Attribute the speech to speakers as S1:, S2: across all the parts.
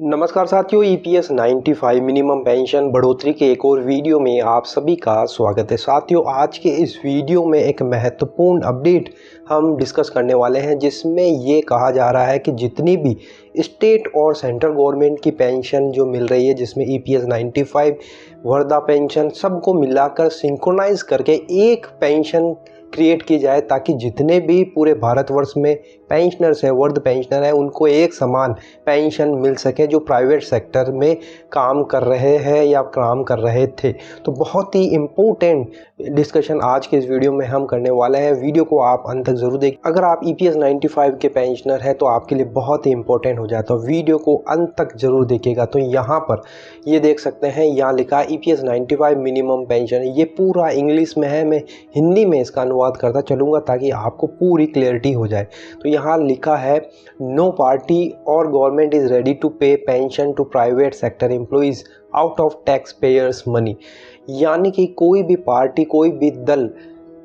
S1: नमस्कार साथियों, EPS 95 minimum pension बढ़ोतरी के एक और वीडियो में आप सभी का स्वागत है। साथियों, आज के इस वीडियो में एक महत्वपूर्ण अपडेट हम डिस्कस करने वाले हैं, जिसमें ये कहा जा रहा है कि जितनी भी स्टेट और सेंट्रल गवर्नमेंट की पेंशन जो मिल रही है, जिसमें ईपीएस 95 वृद्धा पेंशन सबको मिलाकर सिंक्रोनाइज करके एक पेंशन क्रिएट की जाए, ताकि जितने भी पूरे भारतवर्ष में पेंशनर्स है, वृद्ध पेंशनर है, उनको एक समान पेंशन मिल सके जो प्राइवेट सेक्टर में काम कर रहे हैं या काम कर रहे थे। तो बहुत ही इम्पोर्टेंट डिस्कशन आज के इस वीडियो में हम करने वाले हैं। वीडियो को आप अंत तक जरूर देखें। अगर आप ईपीएस 95 के पेंशनर हैं तो आपके लिए बहुत ही इंपॉर्टेंट हो जाता है। वीडियो को अंत तक जरूर देखिएगा। तो यहाँ पर ये देख सकते हैं, यहाँ लिखा है ईपीएस 95 मिनिमम पेंशन। ये पूरा इंग्लिश में है, मैं हिंदी में इसका अनुवाद करता चलूँगा ताकि आपको पूरी क्लियरिटी हो जाए। तो यहाँ लिखा है, नो पार्टी और government is ready to pay pension to private sector employees out of tax payers money. यानी कि कोई भी पार्टी, कोई भी दल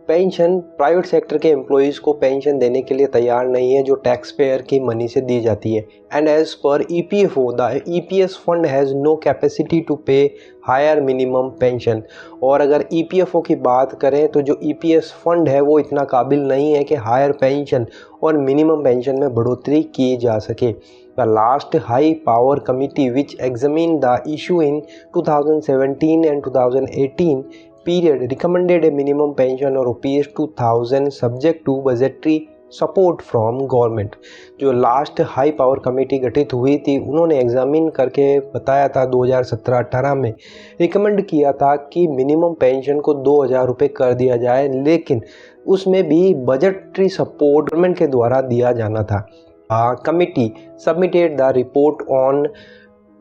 S1: पेंशन प्राइवेट सेक्टर के एम्प्लॉइज़ को पेंशन देने के लिए तैयार नहीं है जो टैक्स पेयर की मनी से दी जाती है। And as per EPFO, the EPS fund has no capacity to pay higher minimum pension. और अगर ईपीएफओ की बात करें तो जो ईपीएस फंड है वो इतना काबिल नहीं है कि हायर पेंशन और मिनिमम पेंशन में बढ़ोतरी की जा सके। The last high power committee which examine the issue in 2017 and 2018 period recommended a minimum pension of rupees 2000 subject to budgetary support from government. जो लास्ट हाई पावर कमेटी गठित हुई थी, उन्होंने एग्जामिन करके बताया था 2017-18 में रिकमेंड किया था कि मिनिमम पेंशन को 2000 रुपये कर दिया जाए, लेकिन उसमें भी बजटरी सपोर्ट गवर्नमेंट के द्वारा दिया जाना था। Committee submitted the report on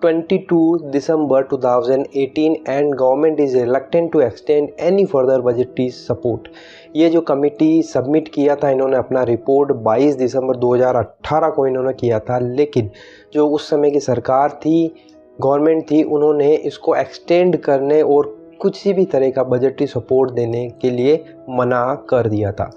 S1: 22 December 2018 and government is reluctant to extend any further budgetary support। ये जो कमिटी सबमिट किया था, इन्होंने अपना रिपोर्ट 22 दिसंबर 2018 को इन्होंने किया था, लेकिन जो उस समय की सरकार थी, गवर्नमेंट थी, उन्होंने इसको एक्सटेंड करने और कुछ भी तरह का बजटरी सपोर्ट देने के लिए मना कर दिया था।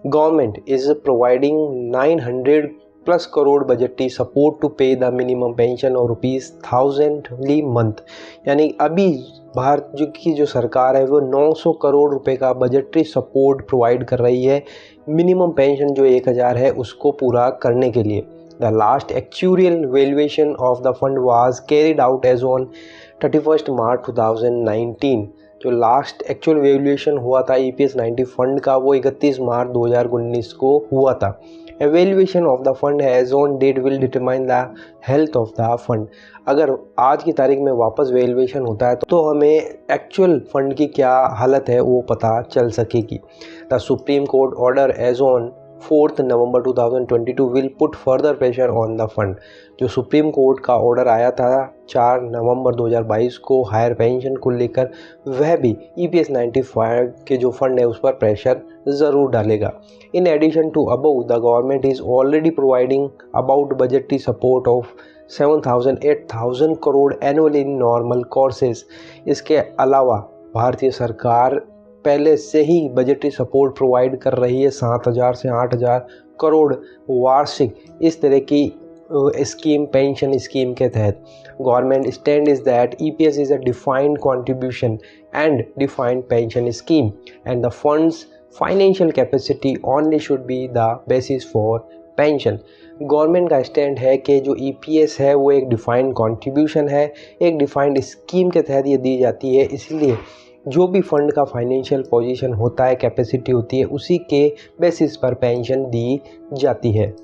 S1: Government is providing 900 plus crore budgetary support to pay the minimum pension और ₹1000 मंथ। यानी अभी भारत जो सरकार है वो 900 करोड़ रुपए का बजटरी सपोर्ट प्रोवाइड कर रही है मिनिमम पेंशन जो 1000 है उसको पूरा करने के लिए। The last actuarial valuation of the fund was carried out as on 31 March 2019। जो लास्ट एक्चुअल वैल्यूएशन हुआ था ईपीएस 90 फंड का, वो 31 मार्च 2019 को हुआ था। Evaluation of the fund as on date will determine the health of the fund. अगर आज की तारीख में वापस वैल्यूएशन होता है तो हमें एक्चुअल फंड की क्या हालत है वो पता चल सकेगी। The Supreme Court order as on 4 November 2022 will put further pressure on the fund. जो सुप्रीम कोर्ट का ऑर्डर आया था 4 नवंबर 2022 को हायर पेंशन को लेकर, वह भी ईपीएस 95 के जो फंड है उस पर प्रेशर ज़रूर डालेगा। In addition to above, the government is already providing about budgetary support of 7,000-8,000 crore annual in normal courses. इसके अलावा भारतीय सरकार पहले से ही बजटरी सपोर्ट प्रोवाइड कर रही है 7,000 से 8,000 करोड़ वार्षिक इस तरह की स्कीम, पेंशन स्कीम के तहत। Government stand is that EPS is a defined contribution and defined pension scheme and the funds financial capacity only should be the basis for pension. Government का स्टैंड है कि जो ईपीएस है वो एक defined contribution है, एक डिफाइंड स्कीम के तहत ये दी जाती है, इसलिए जो भी फंड का फाइनेंशियल पोजीशन होता है, कैपेसिटी होती है, उसी के बेसिस पर पेंशन दी जाती है।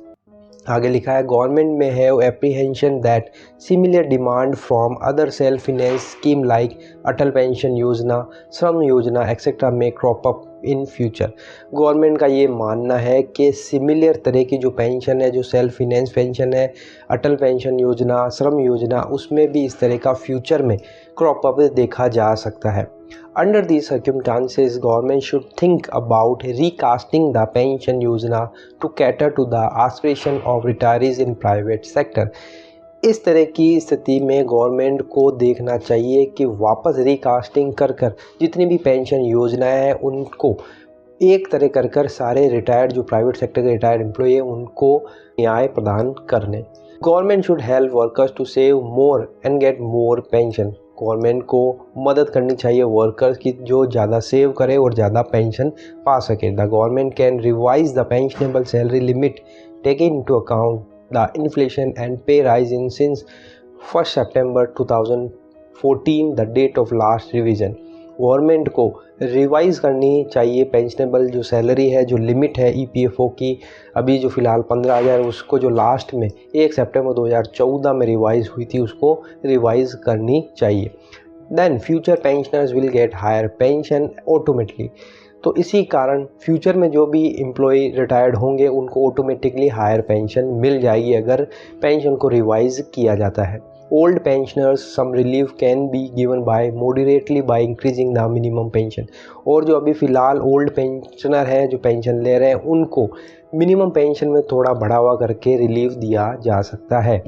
S1: आगे लिखा है, गवर्नमेंट में है apprehension that similar demand from other self finance scheme like Atal pension योजना, श्रम योजना एक्सेट्रा में crop up in future. Government का ये मानना है कि सिमिलर तरह की जो पेंशन है, जो सेल्फ फाइनेंस पेंशन है, अटल पेंशन योजना, श्रम योजना, उसमें भी इस तरह का फ्यूचर में क्रॉप अप देखा जा सकता है। Under these circumstances, government should think about recasting the pension yojana to cater to the aspiration of retirees in private sector। इस तरह की स्थिति में गवर्नमेंट को देखना चाहिए कि वापस रिकास्टिंग कर जितनी भी पेंशन योजनाएं हैं उनको एक तरह कर सारे रिटायर्ड जो प्राइवेट सेक्टर के रिटायर्ड एम्प्लॉय हैं उनको न्याय प्रदान करने। Government should help workers to save more and get more pension. Government को मदद करनी चाहिए वर्कर्स की जो ज़्यादा सेव करे और ज़्यादा पेंशन पा सके। The government can revise the pensionable salary limit taking into account the inflation and pay rise in since 1 September 2014 the date of last revision. Government को रिवाइज करनी चाहिए पेंशनेबल जो सैलरी है, जो लिमिट है ईपीएफओ की, अभी जो फ़िलहाल 15,000 उसको जो लास्ट में 1 सितंबर 2014 में रिवाइज हुई थी उसको रिवाइज करनी चाहिए। Then future pensioners will get higher pension automatically. तो इसी कारण फ्यूचर में जो भी एम्प्लॉय रिटायर्ड होंगे उनको ऑटोमेटिकली हायर पेंशन मिल जाएगी अगर पेंशन को रिवाइज किया जाता है। Old pensioners some relief can be given by moderately by increasing the minimum pension. और जो अभी फ़िलहाल ओल्ड पेंशनर है जो पेंशन ले रहे हैं उनको मिनिमम पेंशन में थोड़ा बढ़ावा करके रिलीफ दिया जा सकता है।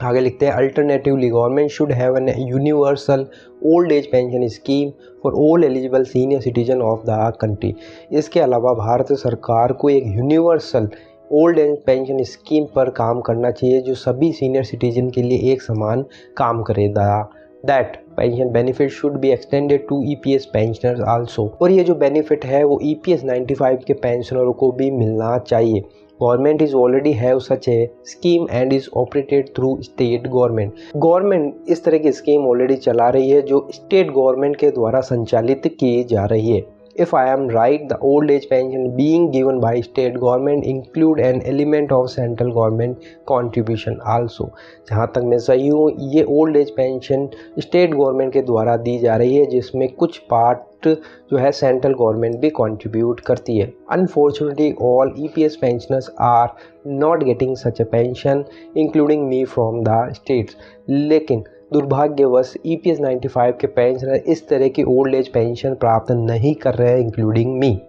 S1: आगे लिखते हैं alternatively government should have an universal old age pension scheme for all eligible senior citizen of the country. इसके अलावा भारत सरकार को एक universal old age pension scheme पर काम करना चाहिए जो सभी सीनियर सिटीजन के लिए एक समान काम करे। That pension benefit should be extended to EPS pensioners also. और ये जो बेनिफिट है वो ईपीएस 95 के पेंशनरों को भी मिलना चाहिए। Government is already have such A scheme and is operated through state government. Government इस तरह की स्कीम ऑलरेडी चला रही है जो स्टेट गवर्नमेंट के द्वारा संचालित की जा रही है। If I am right, the old age pension being given by state government include an element of central government contribution also। जहाँ तक मैं सही हूँ ये old age pension state government के द्वारा दी जा रही है जिसमें कुछ पार्ट जो है सेंट्रल गवर्नमेंट भी कंट्रीब्यूट करती है। Unfortunately all EPS pensioners are not getting such a pension including me from the States. लेकिन दुर्भाग्यवश ईपीएस 95 के पेंशनर इस तरह की ओल्ड एज पेंशन प्राप्त नहीं कर रहे हैं including me.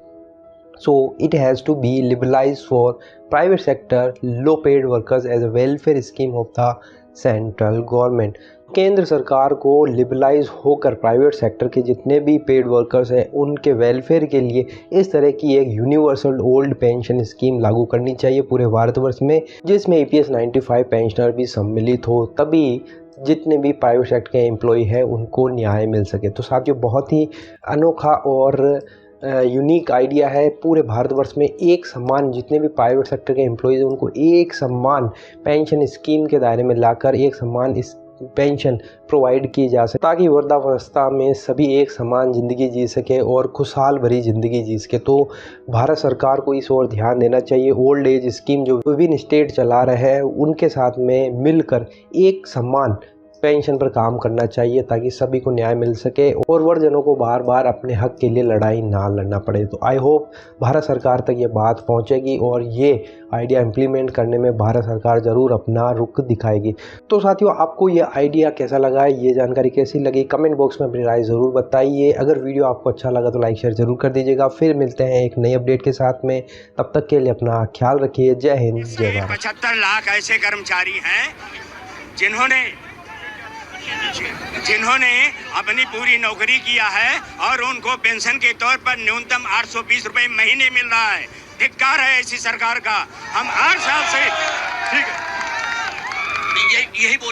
S1: So it has to be liberalise for private sector low paid workers as a welfare scheme of the central government. केंद्र सरकार को लिबरलाइज होकर प्राइवेट सेक्टर के जितने भी पेड वर्कर्स हैं उनके वेलफेयर के लिए इस तरह की एक यूनिवर्सल ओल्ड पेंशन स्कीम लागू करनी चाहिए पूरे भारतवर्ष में, जिसमें ईपीएस 95 पेंशनर भी सम्मिलित हो, तभी जितने भी प्राइवेट सेक्टर के एम्प्लॉय हैं उनको न्याय मिल सके। तो साथियों बहुत ही अनोखा और यूनिक आइडिया है। पूरे भारतवर्ष में एक समान जितने भी प्राइवेट सेक्टर के एम्प्लॉयज़ हैं उनको एक समान पेंशन स्कीम के दायरे में लाकर एक समान इस पेंशन प्रोवाइड की जा सके ताकि वृद्धावस्था में सभी एक समान ज़िंदगी जी सके और खुशहाल भरी ज़िंदगी जी सके। तो भारत सरकार को इस ओर ध्यान देना चाहिए। ओल्ड एज स्कीम जो विभिन्न स्टेट चला रहे हैं उनके साथ में मिलकर एक समान पेंशन पर काम करना चाहिए ताकि सभी को न्याय मिल सके और वर्गजनों को बार बार अपने हक के लिए लड़ाई ना लड़ना पड़े। तो आई होप भारत सरकार तक ये बात पहुंचेगी और ये आइडिया इम्प्लीमेंट करने में भारत सरकार ज़रूर अपना रुख दिखाएगी। तो साथियों आपको ये आइडिया कैसा लगा है, ये जानकारी कैसी लगी, कमेंट बॉक्स में अपनी राय ज़रूर बताइए। अगर वीडियो आपको अच्छा लगा तो लाइक शेयर ज़रूर कर दीजिएगा। फिर मिलते हैं एक नई अपडेट के साथ में, तब तक के लिए अपना ख्याल रखिए। जय हिंद जय भारत।
S2: 75 लाख ऐसे कर्मचारी हैं जिन्होंने अपनी पूरी नौकरी किया है और उनको पेंशन के तौर पर न्यूनतम 820 रुपए महीने मिल रहा है। धिक्कार है ऐसी सरकार का। हम 8 साल से ठीक है यही बोल